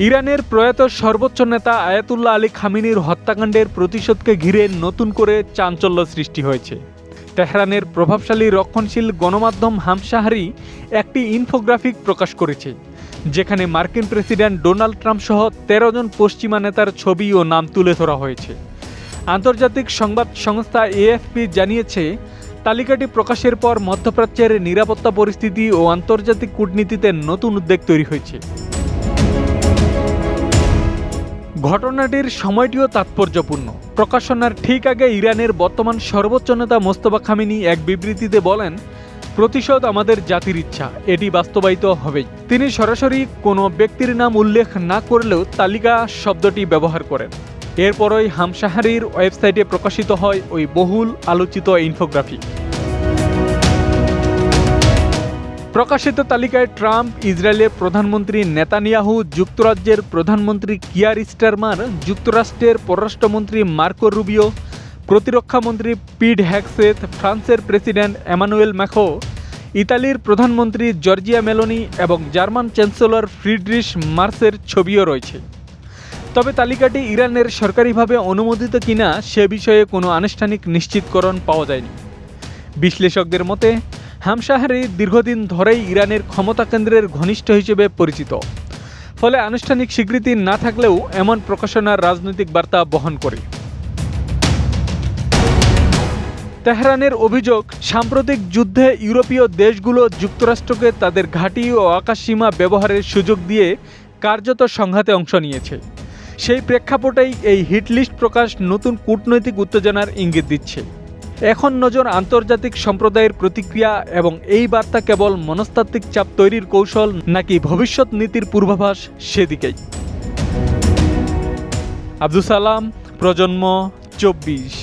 ইরানের প্রয়াত সর্বোচ্চ নেতা আয়াতুল্লাহ আলী খামেনির হত্যাকাণ্ডের প্রতিশোধকে ঘিরে নতুন করে চাঞ্চল্য সৃষ্টি হয়েছে। তেহরানের প্রভাবশালী রক্ষণশীল গণমাধ্যম হামশাহারি একটি ইনফোগ্রাফিক প্রকাশ করেছে, যেখানে মার্কিন প্রেসিডেন্ট ডোনাল্ড ট্রাম্প সহ ১৩ জন পশ্চিমা নেতার ছবি ও নাম তুলে ধরা হয়েছে। আন্তর্জাতিক সংবাদ সংস্থা এএফপি জানিয়েছে, তালিকাটি প্রকাশের পর মধ্যপ্রাচ্যের নিরাপত্তা পরিস্থিতি ও আন্তর্জাতিক কূটনীতিতে নতুন উদ্বেগ তৈরি হয়েছে। ঘটনাটির সময়টিও তাৎপর্যপূর্ণ। প্রকাশনার ঠিক আগে ইরানের বর্তমান সর্বোচ্চ নেতা মোস্তফা খামেনি এক বিবৃতিতে বলেন, প্রতিশোধ আমাদের জাতির ইচ্ছা, এটি বাস্তবায়িত হবেই। তিনি সরাসরি কোনো ব্যক্তির নাম উল্লেখ না করলেও তালিকা শব্দটি ব্যবহার করেন। এরপরই হামশাহারির ওয়েবসাইটে প্রকাশিত হয় ওই বহুল আলোচিত ইনফোগ্রাফি। প্রকাশিত তালিকায় ট্রাম্প, ইসরায়েলের প্রধানমন্ত্রী নেতানিয়াহু, যুক্তরাজ্যের প্রধানমন্ত্রী কিয়ার স্টারমার, যুক্তরাষ্ট্রের পররাষ্ট্রমন্ত্রী মার্কো রুবিও, প্রতিরক্ষামন্ত্রী পিট হ্যাগসেথ, ফ্রান্সের প্রেসিডেন্ট এমানুয়েল ম্যাখো, ইতালির প্রধানমন্ত্রী জর্জিয়া মেলোনি এবং জার্মান চ্যান্সেলর ফ্রিডরিশ মার্সের ছবিও রয়েছে। তবে তালিকাটি ইরানের সরকারিভাবে অনুমোদিত কিনা সে বিষয়ে কোনো আনুষ্ঠানিক নিশ্চিতকরণ পাওয়া যায়নি। বিশ্লেষকদের মতে, হামশাহারি দীর্ঘদিন ধরেই ইরানের ক্ষমতা কেন্দ্রের ঘনিষ্ঠ হিসেবে পরিচিত, ফলে আনুষ্ঠানিক স্বীকৃতি না থাকলেও এমন প্রকাশনার রাজনৈতিক বার্তা বহন করে। তেহরানের অভিযোগ, সাম্প্রতিক যুদ্ধে ইউরোপীয় দেশগুলো যুক্তরাষ্ট্রকে তাদের ঘাঁটি ও আকাশসীমা ব্যবহারের সুযোগ দিয়ে কার্যত সংঘাতে অংশ নিয়েছে। সেই প্রেক্ষাপটেই এই হিটলিস্ট প্রকাশ নতুন কূটনৈতিক উত্তেজনার ইঙ্গিত দিচ্ছে। এখন নজর আন্তর্জাতিক সম্প্রদায়ের প্রতিক্রিয়া এবং এই বার্তা কেবল মনস্তাত্ত্বিক চাপ তৈরির কৌশল নাকি ভবিষ্যৎ নীতির পূর্বাভাস সেদিকেই। আব্দুল সালাম, প্রজন্ম 24।